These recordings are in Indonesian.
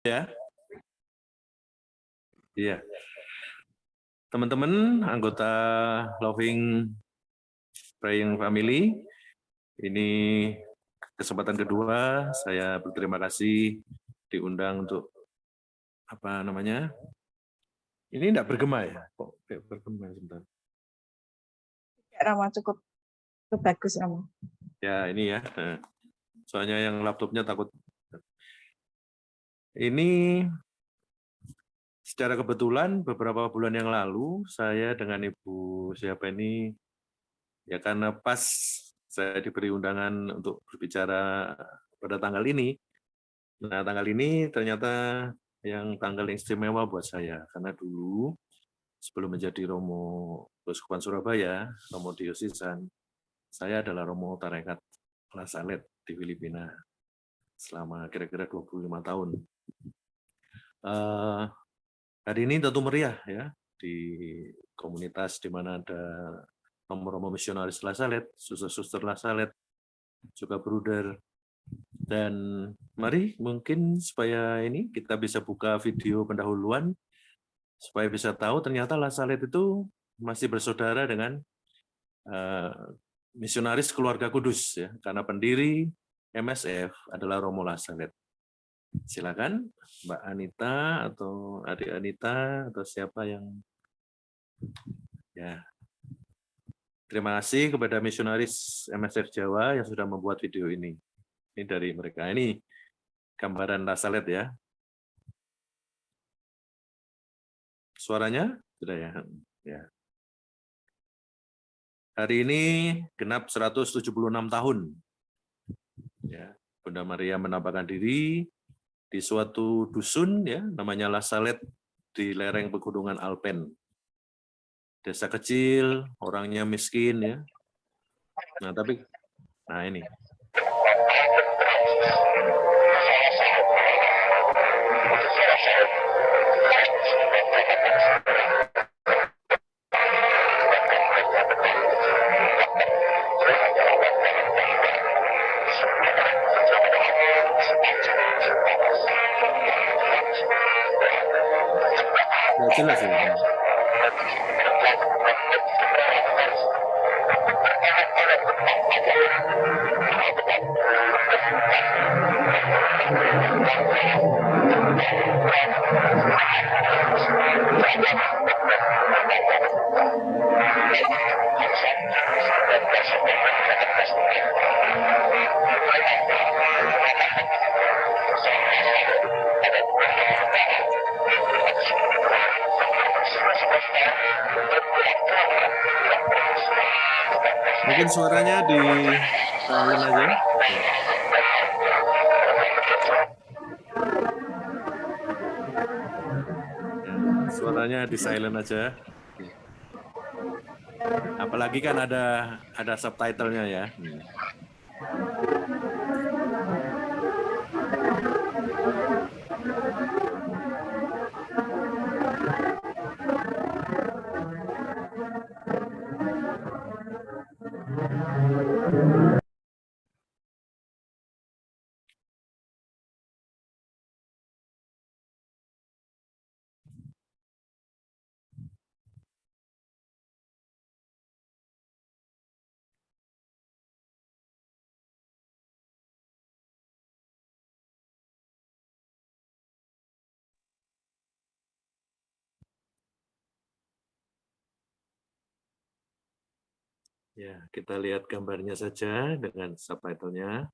Ya, iya. Teman-teman, anggota Loving Praying Family, ini kesempatan kedua saya berterima kasih diundang untuk apa namanya? Ini enggak bergema ya? Kok kayak bergema sebentar? Rama cukup bagus Rama. Ya, ini ya. Soalnya yang laptopnya takut. Ini secara kebetulan beberapa bulan yang lalu saya dengan Ibu siapa ini ya karena pas saya diberi undangan untuk berbicara pada tanggal ini. Nah, tanggal ini ternyata yang tanggal istimewa buat saya karena dulu sebelum menjadi Romo Keuskupan Surabaya, Romo Diocesan, saya adalah Romo Tarekat La Salette di Filipina selama kira-kira 25 tahun. Hari ini tentu meriah ya di komunitas di mana ada Romo-Romo misionaris La Salette, suster-suster La Salette, juga bruder. Dan mari mungkin supaya ini kita bisa buka video pendahuluan supaya bisa tahu ternyata La Salette itu masih bersaudara dengan misionaris keluarga kudus ya, karena pendiri MSF adalah Romo La Salette. Silakan Mbak Anita atau Adik Anita atau siapa yang ya. Terima kasih kepada misionaris MSF Jawa yang sudah membuat video ini. Ini dari mereka. Ini gambaran La Salette ya. Suaranya sudah ya. Ya. Hari ini genap 176 tahun. Ya, Bunda Maria menampakkan diri di suatu dusun ya, namanya La Salette di lereng pegunungan Alpen. Desa kecil, orangnya miskin ya. Nah, tapi ini. Nggak jelas ya. Mungkin suaranya di silent aja. Ya, suaranya di silent aja. Apalagi kan ada subtitlenya ya. Ya, kita lihat gambarnya saja dengan subtitlenya.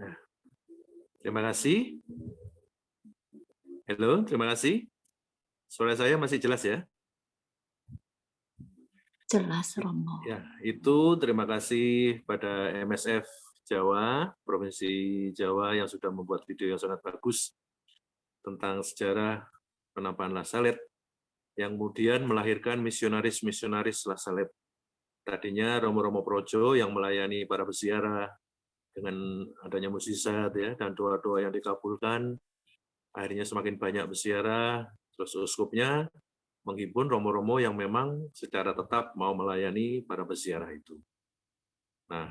Nah, terima kasih. Halo, terima kasih. Suara saya masih jelas ya? Jelas, Romo. Ya, itu terima kasih pada MSF Jawa, Provinsi Jawa yang sudah membuat video yang sangat bagus tentang sejarah penampakan La Salette yang kemudian melahirkan misionaris-misionaris La Salette. Tadinya Romo-Romo Projo yang melayani para peziarah dengan adanya mukjizat ya dan doa-doa yang dikabulkan, akhirnya semakin banyak peziarah, terus uskupnya menghimpun romo-romo yang memang secara tetap mau melayani para peziarah itu. Nah,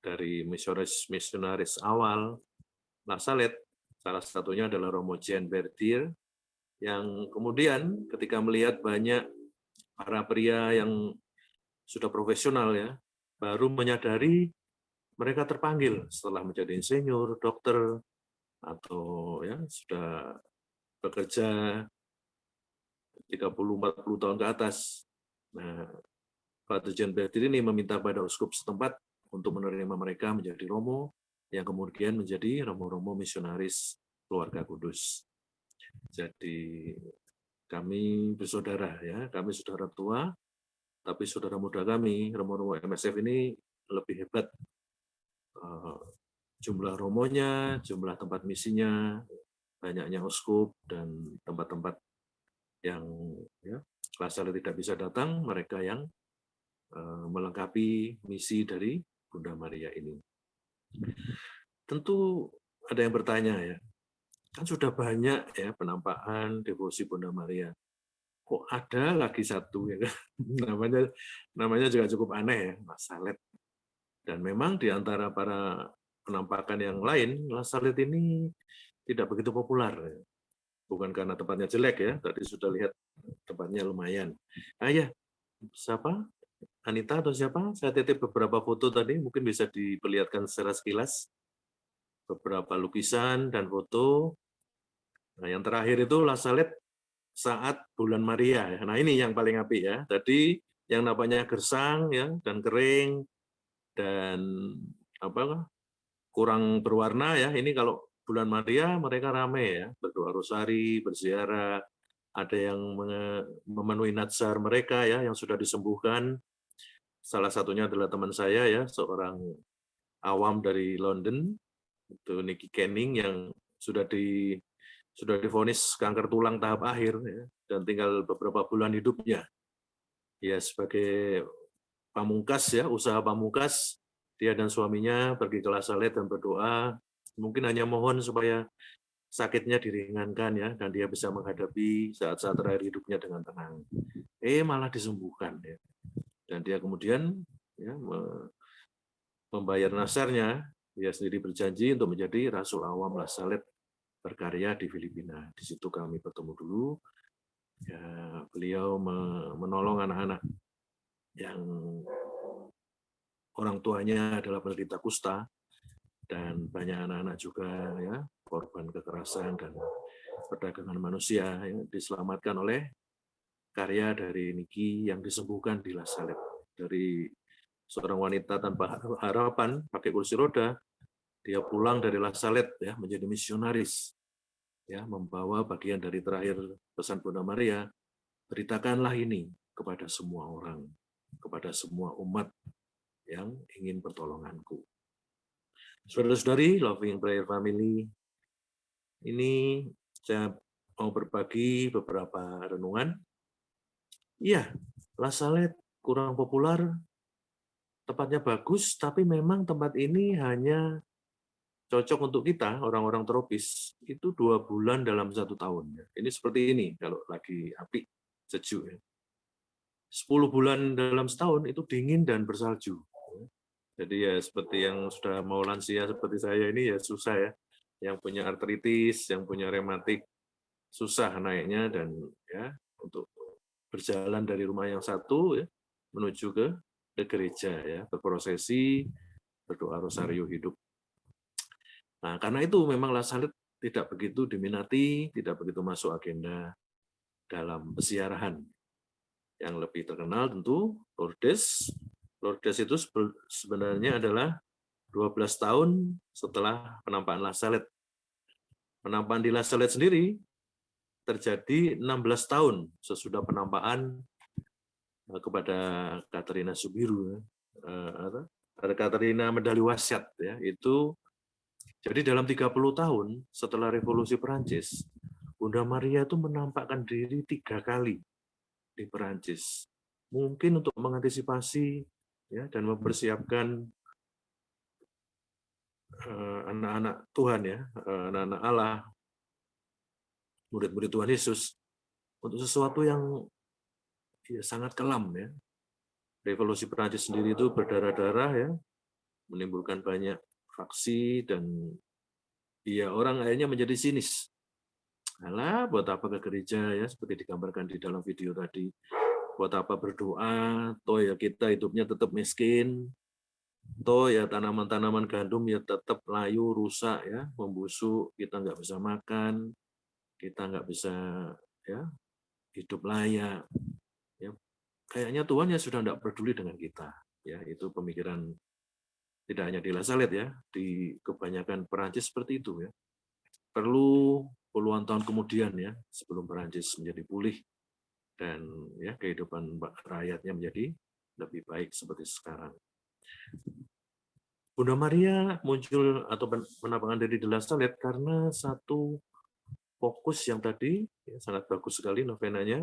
dari misionaris awal La Salette, salah satunya adalah Romo Jean Bertir, yang kemudian ketika melihat banyak para pria yang sudah profesional ya, baru menyadari mereka terpanggil setelah menjadi insinyur, dokter, atau ya sudah bekerja 30-40 tahun ke atas. Nah, Pak Dirjen Bertir ini meminta pada uskup setempat untuk menerima mereka menjadi romo, yang kemudian menjadi romo-romo misionaris keluarga kudus. Jadi kami bersaudara ya, kami saudara tua, tapi saudara muda kami, romo-romo MSF ini lebih hebat. Jumlah romonya, jumlah tempat misinya, banyaknya uskup dan tempat-tempat yang ya, La Salette tidak bisa datang, mereka yang melengkapi misi dari Bunda Maria ini. Tentu ada yang bertanya ya, kan sudah banyak ya penampakan devosi Bunda Maria. Kok ada lagi satu ya kan? namanya juga cukup aneh ya, La Salette. Dan memang di antara para penampakan yang lain, La Salette ini tidak begitu populer. Bukan karena tempatnya jelek ya, tadi sudah lihat tempatnya lumayan. Ya, siapa? Anita atau siapa? Saya titip beberapa foto tadi, mungkin bisa diperlihatkan secara sekilas. Beberapa lukisan dan foto. Nah, yang terakhir itu La Salette saat bulan Maria. Nah, ini yang paling apik ya. Tadi yang namanya gersang ya dan kering dan apa kurang berwarna ya. Ini kalau bulan Maria mereka ramai ya, berdoa rosari, berziarah, ada yang memenuhi nazar mereka ya yang sudah disembuhkan. Salah satunya adalah teman saya ya, seorang awam dari London, itu Nicky Canning yang sudah divonis kanker tulang tahap akhir ya, dan tinggal beberapa bulan hidupnya. Ya sebagai pamungkas ya, usaha pamungkas, dia dan suaminya pergi ke La Salette dan berdoa, mungkin hanya mohon supaya sakitnya diringankan ya, dan dia bisa menghadapi saat-saat terakhir hidupnya dengan tenang. Malah disembuhkan ya. Dan dia kemudian ya, membayar nasarnya, dia sendiri berjanji untuk menjadi Rasul Awam La Salette berkarya di Filipina. Di situ kami bertemu dulu. Ya, beliau menolong anak-anak yang orang tuanya adalah penderita kusta dan banyak anak-anak juga ya korban kekerasan dan perdagangan manusia yang diselamatkan oleh karya dari Niki yang disembuhkan di La Salette. Dari seorang wanita tanpa harapan pakai kursi roda, dia pulang dari La Salette ya menjadi misionaris ya, membawa bagian dari terakhir pesan Bunda Maria, beritakanlah ini kepada semua orang, kepada semua umat yang ingin pertolonganku. Saudara-saudari, Loving Prayer Family, ini saya mau berbagi beberapa renungan. Iya, La Salette kurang populer, tempatnya bagus, tapi memang tempat ini hanya cocok untuk kita, orang-orang tropis, itu 2 bulan dalam 1 tahun. Ini seperti ini, kalau lagi api, sejuk. 10 bulan dalam setahun itu dingin dan bersalju. Jadi ya seperti yang sudah mau lansia seperti saya ini ya susah ya. Yang punya artritis, yang punya rematik, susah naiknya dan ya untuk berjalan dari rumah yang satu ya, menuju ke gereja ya, berprosesi, berdoa rosario hidup. Nah, karena itu memang La Salette tidak begitu diminati, tidak begitu masuk agenda dalam peziarahan. Yang lebih terkenal tentu Lourdes. Lourdes itu sebenarnya adalah 12 tahun setelah penampakan Lasalet. Penampakan di Lasalet sendiri terjadi 16 tahun sesudah penampakan kepada Katerina Subiru, Katerina medali wasiat ya, itu jadi dalam 30 tahun setelah revolusi Perancis, Bunda Maria itu menampakkan diri 3 kali di Perancis. Mungkin untuk mengantisipasi ya dan mempersiapkan anak-anak Tuhan ya, anak-anak Allah, murid-murid Tuhan Yesus untuk sesuatu yang ya, sangat kelam ya. Revolusi Perancis sendiri itu berdarah-darah ya, menimbulkan banyak faksi dan ya orang akhirnya menjadi sinis. Alah, buat apa ke gereja ya, seperti digambarkan di dalam video tadi. Buat apa berdoa, toh ya kita hidupnya tetap miskin, toh ya tanaman-tanaman gandum ya tetap layu, rusak ya, membusuk, kita nggak bisa makan, kita nggak bisa ya hidup layak. Ya, kayaknya Tuhan ya sudah tidak peduli dengan kita. Ya, itu pemikiran tidak hanya di Lasalet ya, di kebanyakan Perancis seperti itu ya. Perlu puluhan tahun kemudian ya, sebelum Perancis menjadi pulih dan ya kehidupan rakyatnya menjadi lebih baik seperti sekarang. Bunda Maria muncul atau penampakan diri di Lasalet karena satu fokus yang tadi ya, sangat bagus sekali novenanya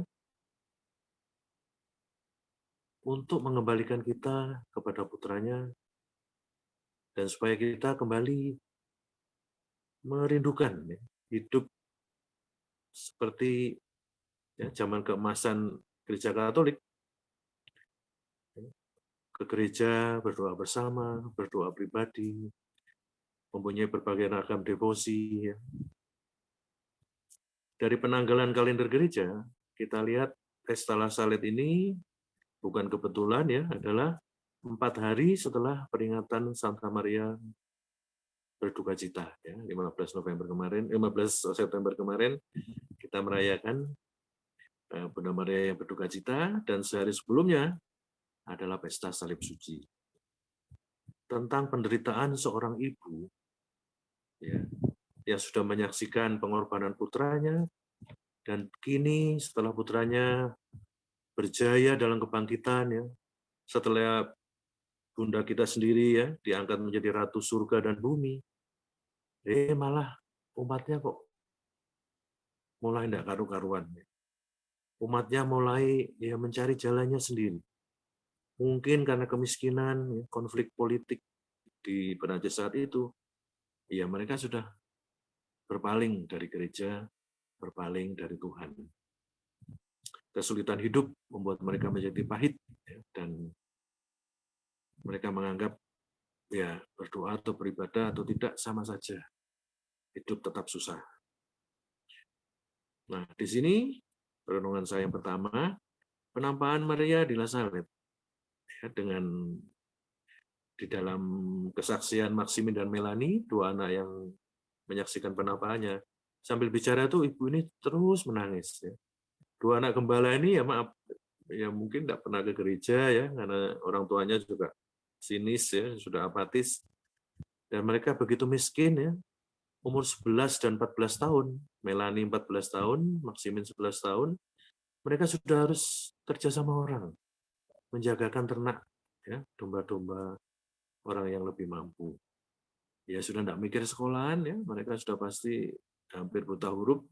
untuk mengembalikan kita kepada putranya dan supaya kita kembali merindukan ya, hidup seperti ya, zaman keemasan gereja Katolik, ke gereja, berdoa bersama, berdoa pribadi, mempunyai berbagai ragam devosi. Ya. Dari penanggalan kalender gereja, kita lihat Pesta Lasalet ini bukan kebetulan ya, adalah 4 hari setelah peringatan Santa Maria berduka cita. Ya. 15 September kemarin kita merayakan Bunda Maria yang berduka cita, dan sehari sebelumnya adalah Pesta Salib Suci. Tentang penderitaan seorang ibu ya, yang sudah menyaksikan pengorbanan putranya, dan kini setelah putranya berjaya dalam kebangkitan, ya, setelah Bunda kita sendiri ya diangkat menjadi Ratu Surga dan Bumi, malah umatnya kok mulai tidak karu-karuan. Umatnya mulai ya mencari jalannya sendiri. Mungkin karena kemiskinan, konflik politik di Perancis saat itu, ya mereka sudah berpaling dari gereja, berpaling dari Tuhan. Kesulitan hidup membuat mereka menjadi pahit, ya, dan mereka menganggap ya berdoa atau beribadah atau tidak sama saja, hidup tetap susah. Nah, di sini renungan saya yang pertama, penampakan Maria di Lasalet, ya, dengan di dalam kesaksian Maximin dan Melanie, 2 anak yang menyaksikan penampakannya, sambil bicara tuh ibu ini terus menangis. Ya. 2 anak gembala ini ya maaf, ya mungkin tidak pernah ke gereja ya, karena orang tuanya juga sinis ya, sudah apatis, dan mereka begitu miskin ya, umur 11 dan 14 tahun, Melanie 14 tahun, Maximin 11 tahun, mereka sudah harus kerja sama orang, menjagakan ternak, ya, domba-domba orang yang lebih mampu. Ya sudah tidak mikir sekolahan, ya, mereka sudah pasti hampir buta huruf.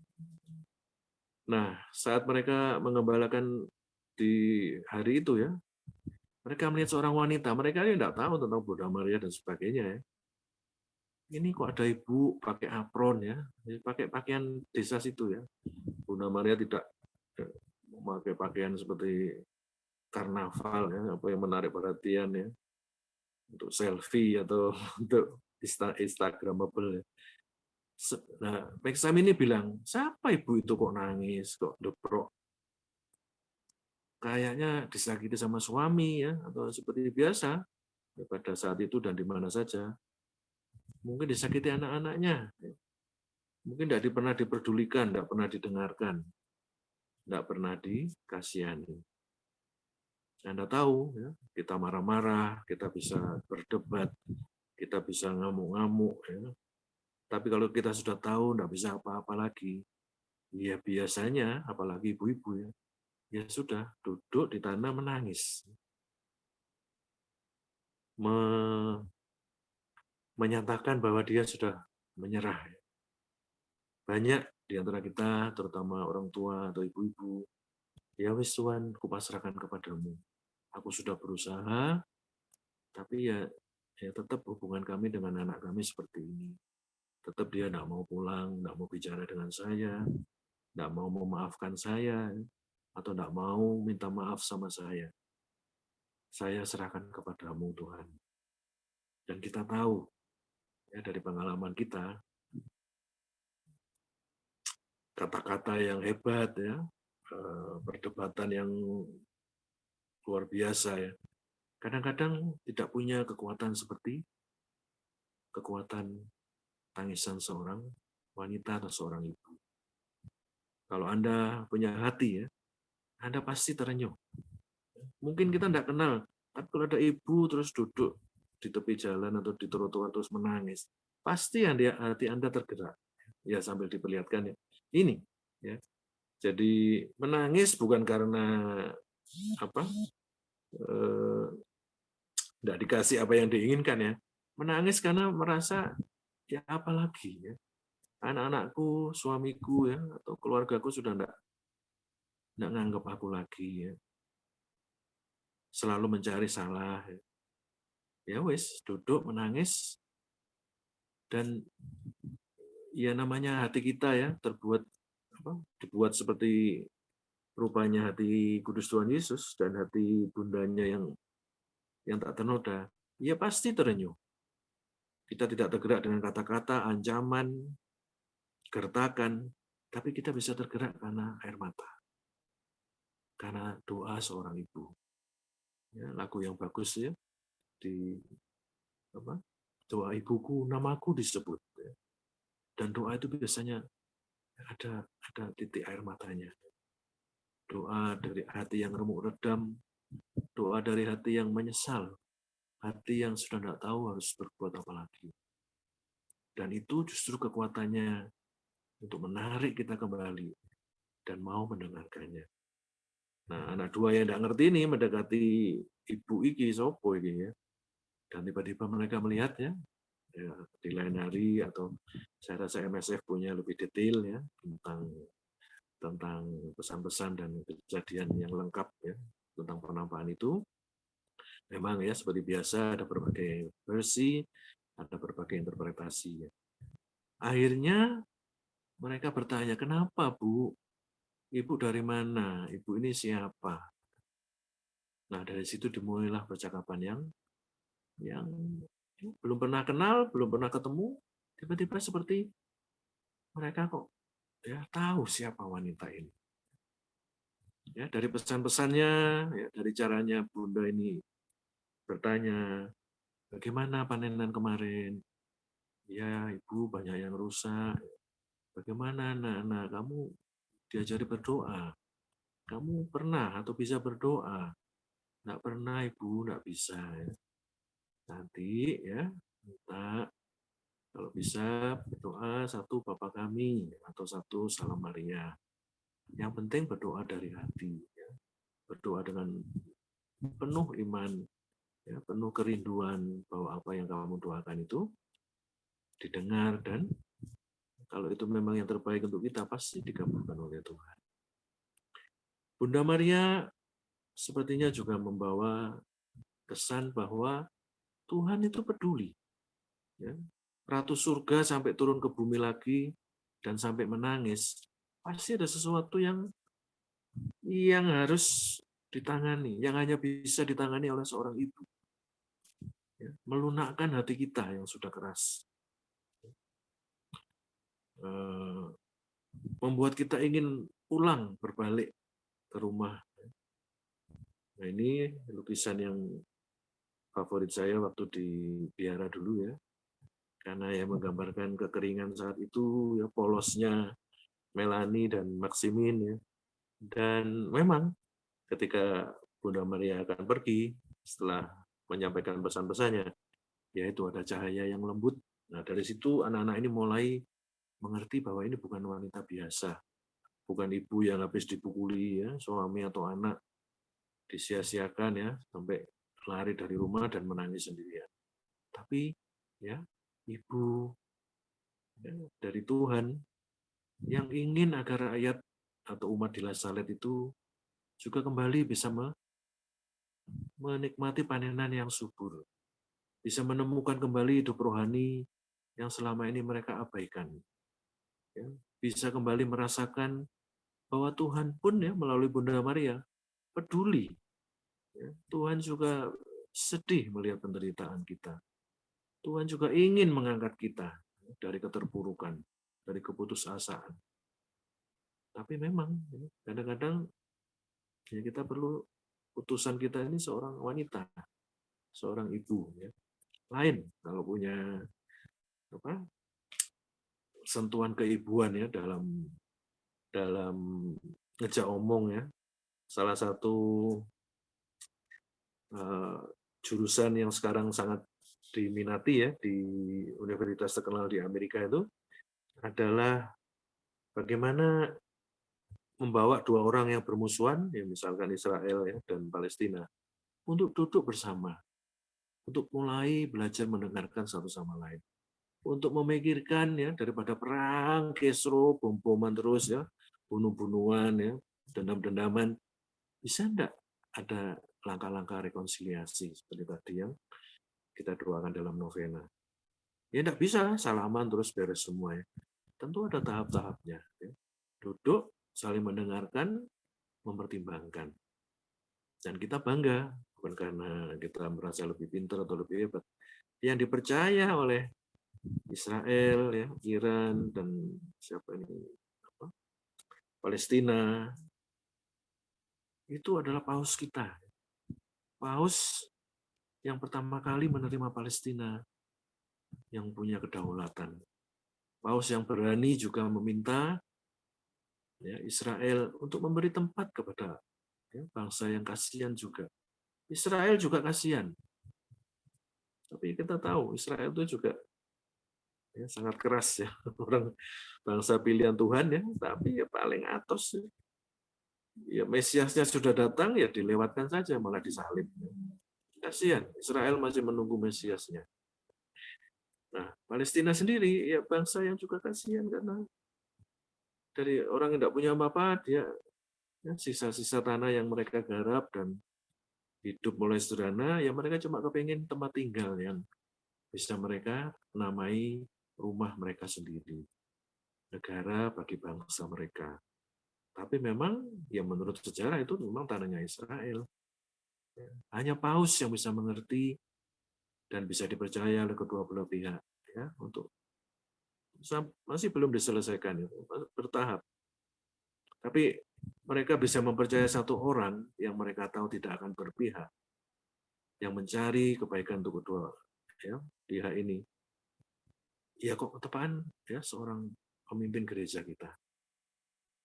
Nah, saat mereka mengembalakan di hari itu ya, mereka melihat seorang wanita, mereka tidak tahu tentang Bunda Maria dan sebagainya ya. Ini kok ada ibu pakai apron ya, pakai pakaian desa situ ya. Bunda Maria tidak memakai pakaian seperti karnaval ya, apa yang menarik perhatian ya, untuk selfie atau untuk Instagramable ya. Nah, Maxam ini bilang, siapa ibu itu kok nangis, kok deprok? Kayaknya disakiti sama suami ya, atau seperti biasa pada saat itu dan di mana saja. Mungkin disakiti anak-anaknya, mungkin tidak pernah diperdulikan, tidak pernah didengarkan, tidak pernah dikasihani. Anda tahu, ya, kita marah-marah, kita bisa berdebat, kita bisa ngamuk-ngamuk, ya. Tapi kalau kita sudah tahu nggak bisa apa-apa lagi, ya biasanya, apalagi ibu-ibu ya, ya sudah duduk di tanah menangis, menyatakan bahwa dia sudah menyerah. Banyak di antara kita, terutama orang tua atau ibu-ibu, ya wis Tuhan, kupasrahkan kepadamu. Aku sudah berusaha, tapi ya tetap hubungan kami dengan anak kami seperti ini. Tetap dia tidak mau pulang, tidak mau bicara dengan saya, tidak mau memaafkan saya, atau tidak mau minta maaf sama saya. Saya serahkan kepadamu Tuhan. Dan kita tahu, ya dari pengalaman kita, kata-kata yang hebat, ya, perdebatan yang luar biasa, ya. Kadang-kadang tidak punya kekuatan seperti kekuatan tangisan seorang wanita atau seorang ibu. Kalau Anda punya hati, ya, Anda pasti terenyuh. Mungkin kita tidak kenal, tapi kalau ada ibu terus duduk di tepi jalan atau di trotoar terus menangis, pasti hati Anda tergerak. Ya sambil diperlihatkan ya. Ini, ya. Jadi menangis bukan karena apa? Tidak dikasih apa yang diinginkan ya. Menangis karena merasa ya apalagi ya. Anak-anakku, suamiku ya atau keluargaku sudah tidak nganggap aku lagi ya. Selalu mencari salah. Ya wis, duduk menangis dan ya namanya hati kita ya dibuat seperti rupanya hati kudus Tuhan Yesus dan hati bundanya yang tak ternoda, ya pasti terenyuh. Kita tidak tergerak dengan kata-kata, ancaman, gertakan, tapi kita bisa tergerak karena air mata, karena doa seorang ibu. Ya, lagu yang bagus ya di doa ibuku, namaku disebut. Ya. Dan doa itu biasanya ada titik air matanya. Doa dari hati yang remuk redam, doa dari hati yang menyesal, hati yang sudah tidak tahu harus berbuat apa lagi. Dan itu justru kekuatannya untuk menarik kita kembali dan mau mendengarkannya. Nah, anak dua yang tidak ngerti ini mendekati ibu iki, sopo iki ya. Dan tiba-tiba mereka melihat ya, di lain hari atau saya rasa MSF punya lebih detail ya tentang pesan-pesan dan kejadian yang lengkap ya tentang penampakan itu. Memang ya seperti biasa ada berbagai versi, ada berbagai interpretasi ya. Akhirnya mereka bertanya, "Kenapa, Bu? Ibu dari mana? Ibu ini siapa?" Nah, dari situ dimulailah percakapan yang belum pernah kenal, belum pernah ketemu, tiba-tiba seperti mereka kok ya tahu siapa wanita ini. Ya, dari pesan-pesannya, ya, dari caranya Bunda ini bertanya, "Bagaimana panenan kemarin?" "Ya, Ibu banyak yang rusak." "Bagaimana anak-anak kamu diajari berdoa? Kamu pernah atau bisa berdoa?" "Nggak pernah, Ibu, nggak bisa." "Nanti ya, minta kalau bisa berdoa satu Bapa Kami atau satu Salam Maria. Yang penting berdoa dari hati, ya. Berdoa dengan penuh iman, ya, penuh kerinduan bahwa apa yang kamu doakan itu didengar dan kalau itu memang yang terbaik untuk kita pasti dikabulkan oleh Tuhan. Bunda Maria sepertinya juga membawa kesan bahwa Tuhan itu peduli. Ya. Ratu surga sampai turun ke bumi lagi dan sampai menangis, pasti ada sesuatu yang harus ditangani, yang hanya bisa ditangani oleh seorang ibu. Ya, melunakkan hati kita yang sudah keras. Membuat kita ingin pulang, berbalik ke rumah. Nah, ini lukisan yang favorit saya waktu di biara dulu ya. Karena ya menggambarkan kekeringan saat itu, ya polosnya Melanie dan Maximin ya. Dan memang ketika Bunda Maria akan pergi setelah menyampaikan pesan-pesannya, yaitu ada cahaya yang lembut. Nah, dari situ anak-anak ini mulai mengerti bahwa ini bukan wanita biasa, bukan ibu yang habis dipukuli ya, suami atau anak disia-siakan ya sampai lari dari rumah dan menangis sendirian. Tapi ya ibu ya, dari Tuhan yang ingin agar rakyat atau umat di Lasalet itu juga kembali bisa menikmati panenan yang subur, bisa menemukan kembali hidup rohani yang selama ini mereka abaikan. Ya, bisa kembali merasakan bahwa Tuhan pun ya melalui Bunda Maria peduli. Ya, Tuhan juga sedih melihat penderitaan kita. Tuhan juga ingin mengangkat kita dari keterpurukan, dari keputusasaan. Tapi memang kadang-kadang ya kita perlu utusan kita ini seorang wanita, seorang ibu. Ya. Lain kalau punya apa sentuhan keibuan ya dalam dalam ngejak omong ya. Salah satu jurusan yang sekarang sangat diminati ya di universitas terkenal di Amerika itu adalah bagaimana membawa dua orang yang bermusuhan, ya misalkan Israel ya, dan Palestina, untuk duduk bersama, untuk mulai belajar mendengarkan satu sama lain, untuk memikirkan ya daripada perang, kesro, bom-boman terus ya, bunuh-bunuhan ya, dendam-dendaman, bisa enggak ada langkah-langkah rekonsiliasi seperti tadi yang kita doakan dalam novena. Ya enggak bisa salaman terus beres semua ya. Tentu ada tahap-tahapnya. Ya. Duduk, saling mendengarkan, mempertimbangkan. Dan kita bangga, bukan karena kita merasa lebih pintar atau lebih hebat. Yang dipercaya oleh Israel, ya, Iran, dan siapa ini, Palestina, itu adalah paus kita. Paus yang pertama kali menerima Palestina, yang punya kedaulatan. Paus yang berani juga meminta ya, Israel untuk memberi tempat kepada ya, bangsa yang kasihan juga. Israel juga kasihan. Tapi kita tahu Israel itu juga ya, sangat keras ya, orang bangsa pilihan Tuhan ya, tapi ya paling atas ya. Ya Mesiasnya sudah datang ya dilewatkan saja malah disalib. Kasihan, Israel masih menunggu Mesiasnya. Nah, Palestina sendiri ya bangsa yang juga kasihan karena dari orang yang tidak punya apa-apa dia ya, sisa-sisa tanah yang mereka garap dan hidup mulai sederhana, ya mereka cuma kepingin tempat tinggal yang bisa mereka namai rumah mereka sendiri, negara bagi bangsa mereka. Tapi memang, ya menurut sejarah itu memang tanahnya Israel. Hanya Paus yang bisa mengerti dan bisa dipercaya oleh kedua belah pihak, ya, untuk masih belum diselesaikan itu bertahap. Tapi mereka bisa mempercaya satu orang yang mereka tahu tidak akan berpihak, yang mencari kebaikan untuk kedua ya, pihak ini. Ya kok ketepaan ya seorang pemimpin gereja kita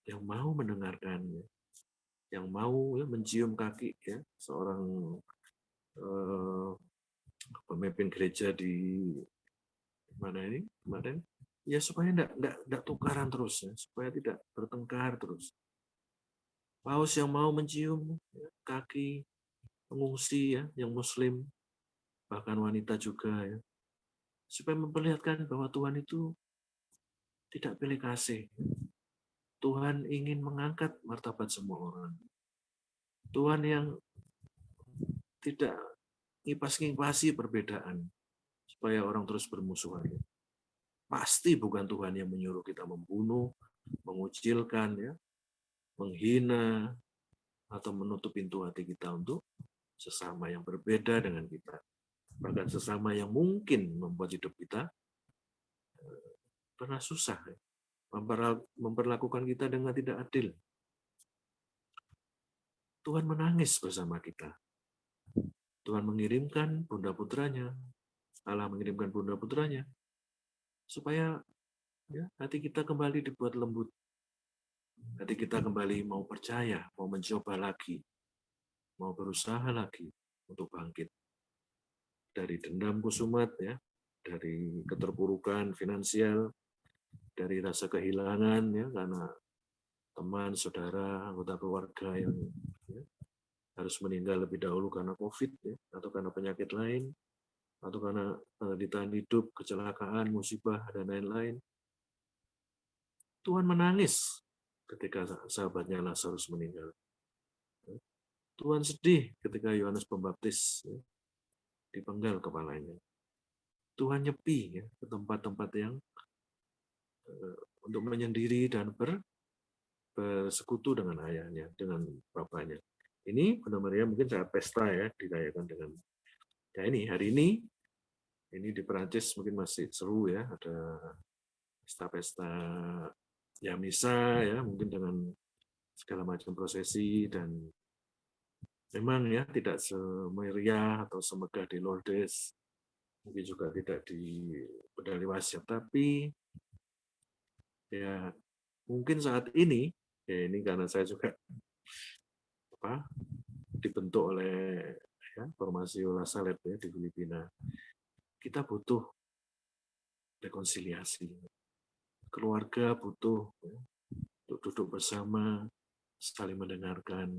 yang mau mendengarkan, yang mau ya, mencium kaki ya seorang pemimpin gereja di mana ini kemarin ya supaya enggak tukaran terus ya, supaya tidak bertengkar terus. Paus yang mau mencium ya, kaki pengungsi ya yang Muslim bahkan wanita juga ya supaya memperlihatkan bahwa Tuhan itu tidak pilih kasih. Tuhan ingin mengangkat martabat semua orang. Tuhan yang tidak ngipas-ngipasi perbedaan supaya orang terus bermusuhan. Pasti bukan Tuhan yang menyuruh kita membunuh, mengucilkan, ya, menghina, atau menutup pintu hati kita untuk sesama yang berbeda dengan kita. Bahkan sesama yang mungkin membuat hidup kita pernah susah, ya. Memperlakukan kita dengan tidak adil. Tuhan menangis bersama kita. Tuhan mengirimkan Bunda Putranya, Allah mengirimkan Bunda Putranya, supaya ya, hati kita kembali dibuat lembut. Hati kita kembali mau percaya, mau mencoba lagi, mau berusaha lagi untuk bangkit. dari dendam kusumat ya, dari keterpurukan finansial, dari rasa kehilangan ya karena teman, saudara, anggota keluarga yang ya, harus meninggal lebih dahulu karena COVID ya, atau karena penyakit lain, atau karena ditahan hidup, kecelakaan, musibah dan lain-lain. Tuhan menangis ketika sahabatnya Lazarus meninggal. Tuhan sedih ketika Yohanes Pembaptis ya, dipenggal kepalanya. Tuhan nyepi ya, ke tempat-tempat yang untuk menyendiri dan bersekutu dengan ayahnya, dengan bapaknya. Ini benar-benar mungkin saat pesta ya, dirayakan dengan ya ini hari ini di Perancis mungkin masih seru ya, ada pesta-pesta ya misa ya, mungkin dengan segala macam prosesi dan memang ya tidak semeriah atau semegah di Lourdes, mungkin juga tidak di Pedali Wasya, tapi ya mungkin saat ini ya ini karena saya juga dibentuk oleh ya, Formasi La Salette ya, di Filipina, kita butuh rekonsiliasi, keluarga butuh ya, untuk duduk bersama, saling mendengarkan.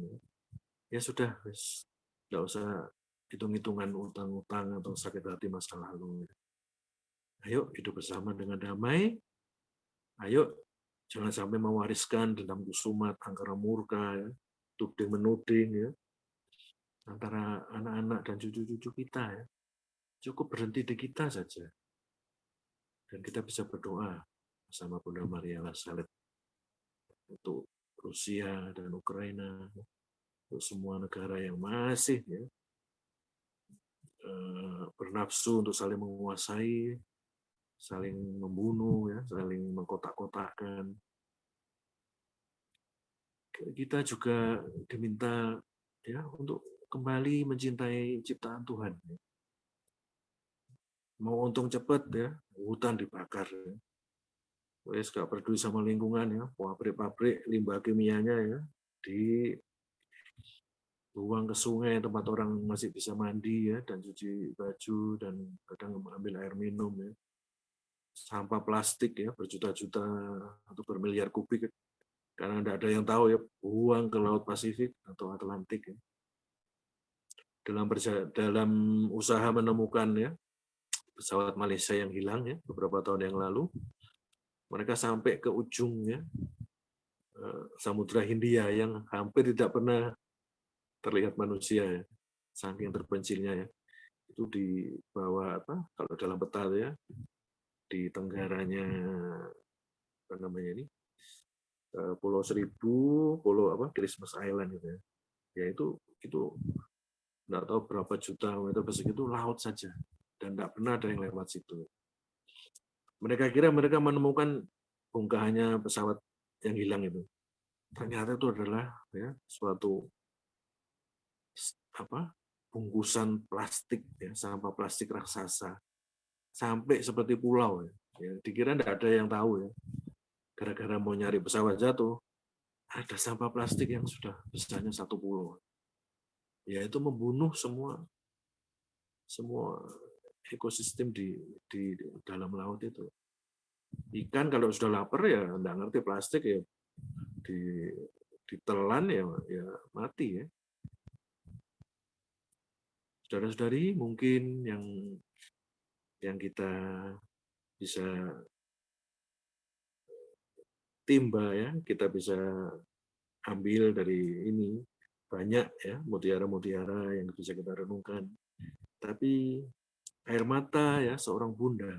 Ya sudah, tidak usah hitung-hitungan utang-utang atau sakit hati masa lalu. Ayo hidup bersama dengan damai. Ayo jangan sampai mewariskan dendam kusumat, angkara murka, ya, tuding menuding ya, antara anak-anak dan cucu-cucu kita ya. Cukup berhenti di kita saja. Dan kita bisa berdoa bersama Bunda Maria La Salette untuk Rusia dan Ukraina, untuk semua negara yang masih ya, bernafsu untuk saling menguasai, saling membunuh, ya, saling mengkotak-kotakkan. Kita juga diminta ya untuk kembali mencintai ciptaan Tuhan. Mau untung cepat ya, hutan dibakar. Ya. Wes gak peduli sama lingkungan ya, pabrik-pabrik limbah kimianya ya dibuang ke sungai tempat orang masih bisa mandi ya dan cuci baju dan kadang mengambil air minum ya. Sampah plastik ya berjuta-juta atau bermiliar kubik karena tidak ada yang tahu ya buang ke Laut Pasifik atau Atlantik ya. Dalam usaha menemukan ya pesawat Malaysia yang hilang ya beberapa tahun yang lalu, mereka sampai ke ujungnya Samudra Hindia yang hampir tidak pernah terlihat manusia ya, saking terpencilnya ya. Itu di bawah kalau dalam peta ya di tenggaranya apa namanya ini Pulau Seribu, Pulau Christmas Island gitu ya. Ya itu nggak tahu berapa juta meter persegi itu laut saja dan nggak pernah ada yang lewat situ. Mereka kira mereka menemukan bongkahannya pesawat yang hilang itu. Ternyata itu adalah ya suatu bungkusan plastik ya, sampah plastik raksasa sampai seperti pulau ya. Ya dikira tidak ada yang tahu ya. Gara-gara mau nyari pesawat jatuh, ada sampah plastik yang sudah besarnya satu pulau. Ya itu membunuh semua ekosistem di dalam laut itu. Ikan kalau sudah lapar ya nggak ngerti plastik ya ditelan ya mati ya. Saudara-saudari mungkin yang kita bisa timba ya, kita bisa ambil dari ini banyak ya mutiara-mutiara yang bisa kita renungkan. Tapi air mata ya seorang bunda,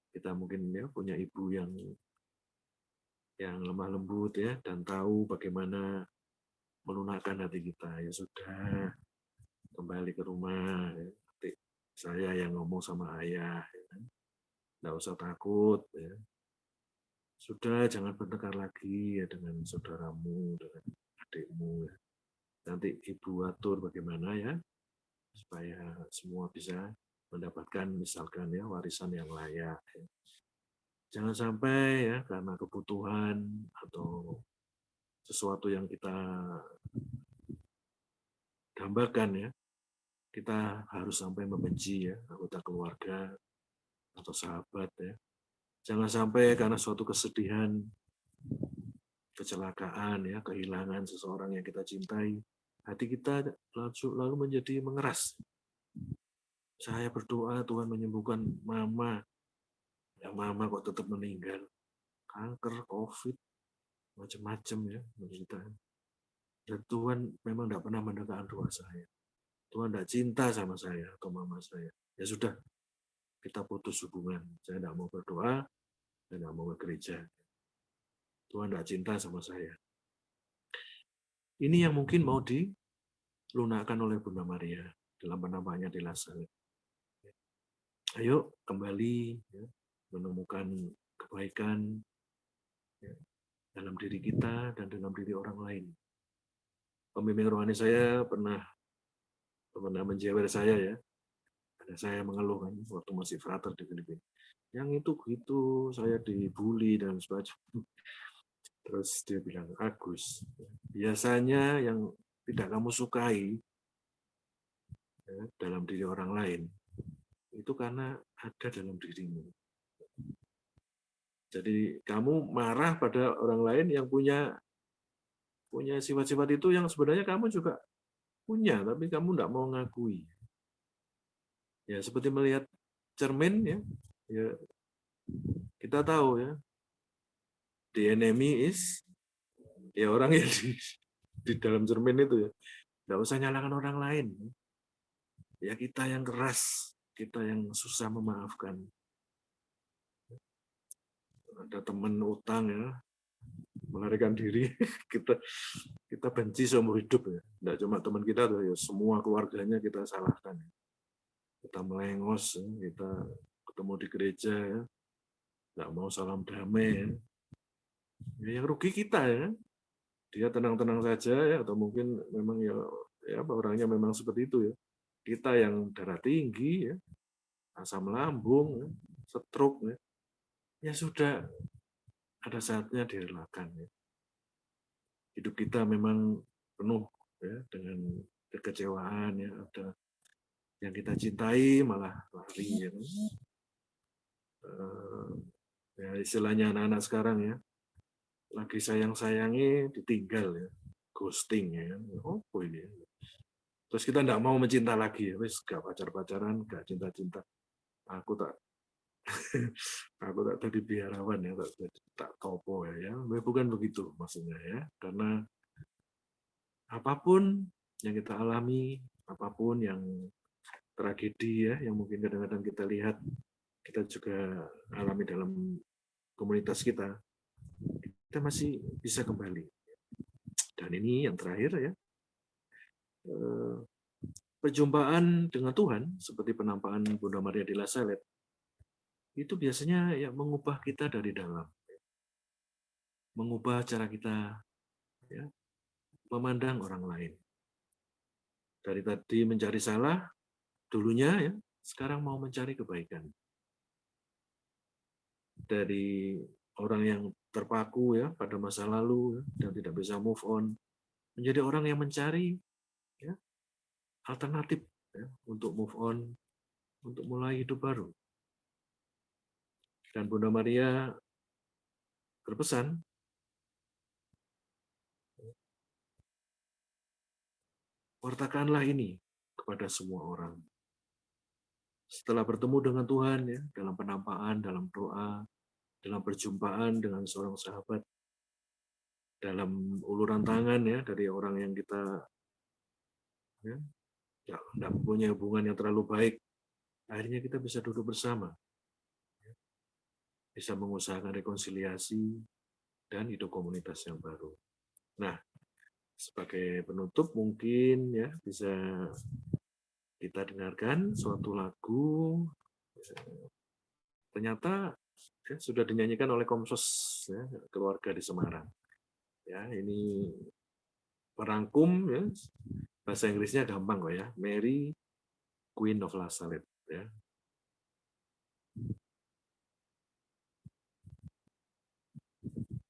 kita mungkin ya punya ibu yang lemah lembut ya dan tahu bagaimana melunakkan hati kita. Ya sudah, kembali ke rumah. Ya. Nanti saya yang ngomong sama ayah, ya. Nggak usah takut. Ya. Sudah, jangan bertengkar lagi ya dengan saudaramu, dengan adikmu. Ya. Nanti ibu atur bagaimana ya supaya semua bisa mendapatkan misalkan ya warisan yang layak. Ya. Jangan sampai ya karena kebutuhan atau sesuatu yang kita dambakan ya kita harus sampai membenci ya anggota keluarga atau sahabat ya. Jangan sampai karena suatu kesedihan, kecelakaan ya, kehilangan seseorang yang kita cintai, hati kita lalu menjadi mengeras. Saya berdoa Tuhan menyembuhkan mama, ya mama kok tetap meninggal, kanker, COVID, macam-macam ya menderita. Dan Tuhan memang tidak pernah mendengarkan doa saya. Tuhan tidak cinta sama saya atau mama saya. Ya sudah, kita putus hubungan. Saya tidak mau berdoa, saya tidak mau ke gereja. Tuhan tidak cinta sama saya. Ini yang mungkin mau dilunakkan oleh Bunda Maria dalam penampakannya di Lazaret. Ayo kembali ya, menemukan kebaikan ya, dalam diri kita dan dalam diri orang lain. Pembimbing rohani saya pernah menjewer saya ya. Ada saya mengeluh kan waktu masih frater di Filipina. Yang itu gitu, saya dibully dan sebagainya. Terus dia bilang, Agus, biasanya yang tidak kamu sukai ya, dalam diri orang lain, itu karena ada dalam dirimu. Jadi kamu marah pada orang lain yang punya sifat-sifat itu yang sebenarnya kamu juga punya, tapi kamu tidak mau ngakui. Ya seperti melihat cermin ya, ya kita tahu ya, the enemy is ya orang yang di dalam cermin itu ya, tidak usah nyalakan orang lain. Ya kita yang keras, kita yang susah memaafkan. Ada teman utang ya, melarikan diri, kita benci seumur hidup ya. Tidak cuma teman kita tuh ya, semua keluarganya kita salahkan. Kita melengos, ya. Kita ketemu di gereja ya, nggak mau salam damai ya. Ya, yang rugi kita ya. Dia tenang-tenang saja ya, atau mungkin memang ya orangnya memang seperti itu ya. Kita yang darah tinggi ya, asam lambung, ya, stroke ya. Ya sudah, ada saatnya direlakan ya. Hidup kita memang penuh ya dengan kekecewaan ya, ada yang kita cintai malah lari ya. Ya istilahnya anak-anak sekarang ya, lagi sayang-sayangi ditinggal ya, ghosting ya. Oh ini. Terus kita tidak mau mencinta lagi ya, wis gak pacar-pacaran, gak cinta-cinta. Aku tak jadi biarawan ya, tak topo ya. Bukan begitu maksudnya ya, karena apapun yang kita alami, apapun yang tragedi ya, yang mungkin kadang-kadang kita lihat, kita juga alami dalam komunitas kita masih bisa kembali. Dan ini yang terakhir ya, perjumpaan dengan Tuhan seperti penampakan Bunda Maria di Lazaret itu biasanya ya mengubah kita dari dalam, mengubah cara kita ya, memandang orang lain. Dari tadi mencari salah dulunya ya, sekarang mau mencari kebaikan. Dari orang yang terpaku ya pada masa lalu ya, dan tidak bisa move on, menjadi orang yang mencari ya, alternatif ya, untuk move on, untuk mulai hidup baru. Dan Bunda Maria berpesan, wartakanlah ini kepada semua orang. Setelah bertemu dengan Tuhan ya, dalam penampakan, dalam doa, dalam perjumpaan dengan seorang sahabat, dalam uluran tangan ya dari orang yang kita ya, tidak mempunyai hubungan yang terlalu baik, akhirnya kita bisa duduk bersama, bisa mengusahakan rekonsiliasi dan hidup komunitas yang baru. Nah, sebagai penutup mungkin ya bisa kita dengarkan suatu lagu, ternyata ya, sudah dinyanyikan oleh Komsos ya, keluarga di Semarang. Ya, ini merangkum ya, bahasa Inggrisnya gampang kok ya, Mary Queen of Lazaret ya.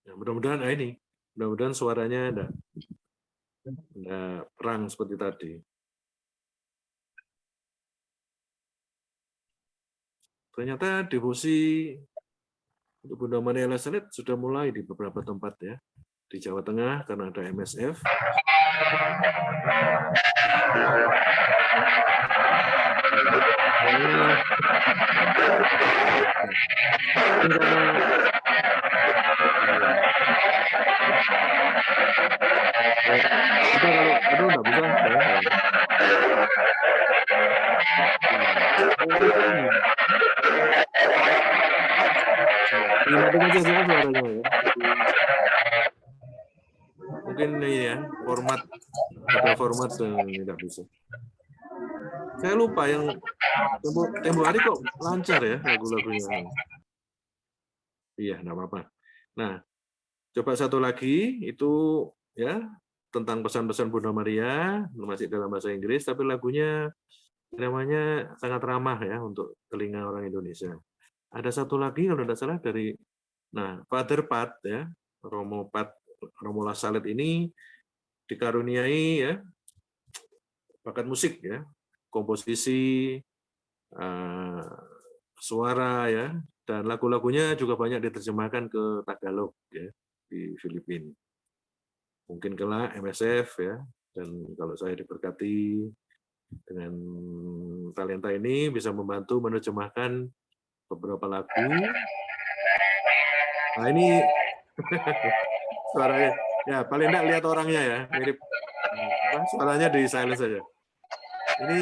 Nah, mudah-mudahan ini, mudah-mudahan suaranya ada perang seperti tadi. ternyata devosi untuk Bunda Maria La Salette sudah mulai di beberapa tempat ya. Di Jawa Tengah karena ada MSF. Mungkin ini ya, ada format yang tidak bisa. Saya lupa yang tempo hari kok lancar ya lagu-lagunya. Iya, enggak apa-apa. Nah, coba satu lagi itu ya tentang pesan-pesan Bunda Maria, masih dalam bahasa Inggris, tapi lagunya namanya sangat ramah ya untuk telinga orang Indonesia. Ada satu lagi kalau tidak salah dari Father Pat ya, Romo La Salette ini dikaruniai ya bakat musik ya, komposisi, suara ya, dan lagu-lagunya juga banyak diterjemahkan ke Tagalog ya di Filipina. Mungkin kelak MSF ya, dan kalau saya diberkati dengan talenta ini bisa membantu menerjemahkan beberapa lagu. Nah ini suaranya, ya paling enggak lihat orangnya ya, mirip suaranya di silence saja. Ini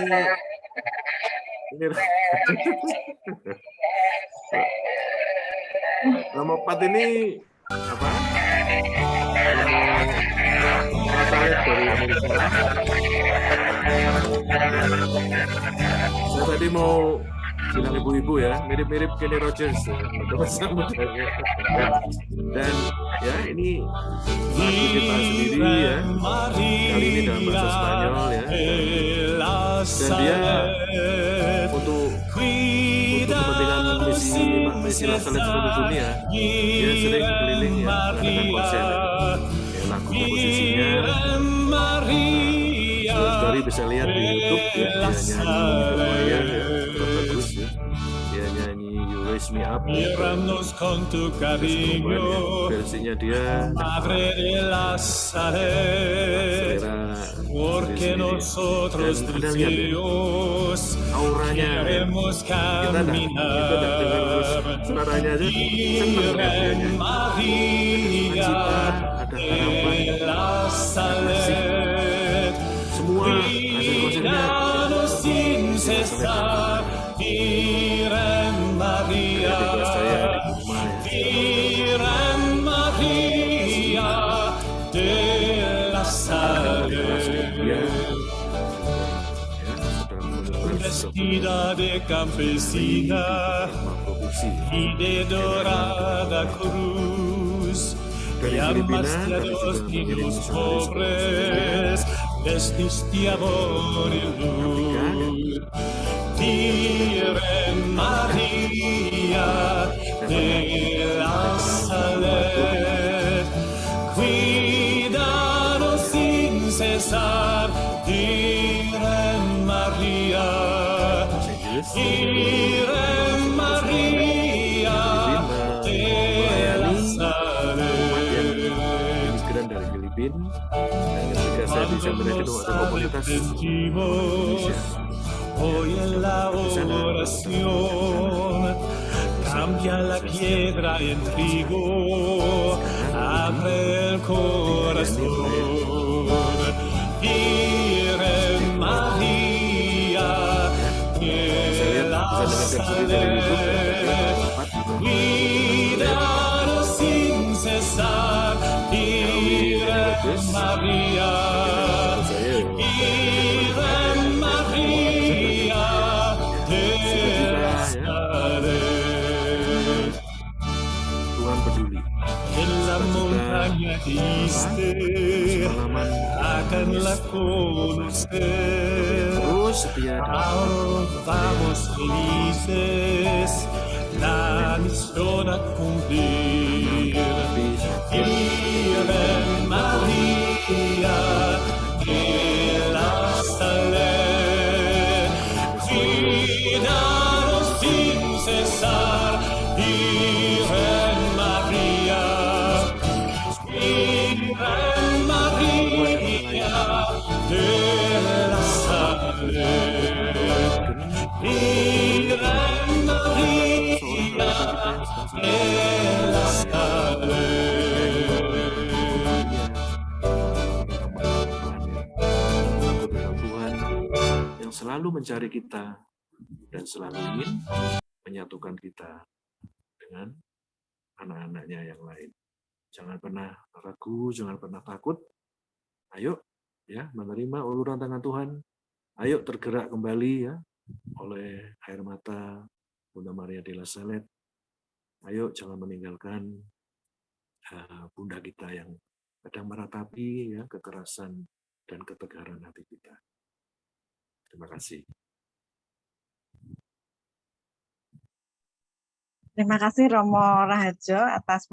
Romo Pat ini apa? Saya dari Amerika. Saya tadi mau bilang ibu-ibu ya, mirip-mirip Kenny Rogers ya, dan ya ini lagu kita sendiri ya, kali ini dalam bahasa Spanyol ya, dan dia untuk kepentingan misi La Salette seluruh dunia, dia sering keliling ya, mengadakan konser ya, lagu komposisinya. Saudari bisa lihat di YouTube ya, dia nyanyi ya, bagus ya. Dia nyanyi You Raise Me Up ya, versinya dia selera sendiri. Dan Anda lihat ya, auranya ya. Kita tidak dengar terus suaranya aja senang ya dia nyanyi. Ada harapan, ada kasih. Semua hasil konsernya Maria di saya di rumah ya. Vestida de campesina y de dorada cruz, llamaste a los niños pobres, vestiste amor y luz. Virgen María de La Salette, cuídanos sin cesar, Virgen María, Virgen María de La Salette. Migran dari Filipina, dan ketika saya bisa melihat itu ada komunitas Indonesia. Hoy en la oración cambia la piedra en trigo, abre el corazón. Virgen María de La Salette, cuídanos sin cesar, Virgen María, Virgen María de La Salette. Tuhan peduli. En la montaña diste, akanlah conocer. Ahora vamos felices, la misión a cumplir. Virgen María de La Salette, cuídanos sin cesar. yang selalu mencari kita dan selalu ingin menyatukan kita dengan anak-anaknya yang lain. Jangan pernah ragu, jangan pernah takut. Ayo ya menerima uluran tangan Tuhan. Ayo tergerak kembali ya oleh air mata Bunda Maria de la Salette. Ayo jangan meninggalkan Bunda kita yang kadang meratapi ya kekerasan dan ketegaran hati kita. Terima kasih. Terima kasih Romo Raharjo atas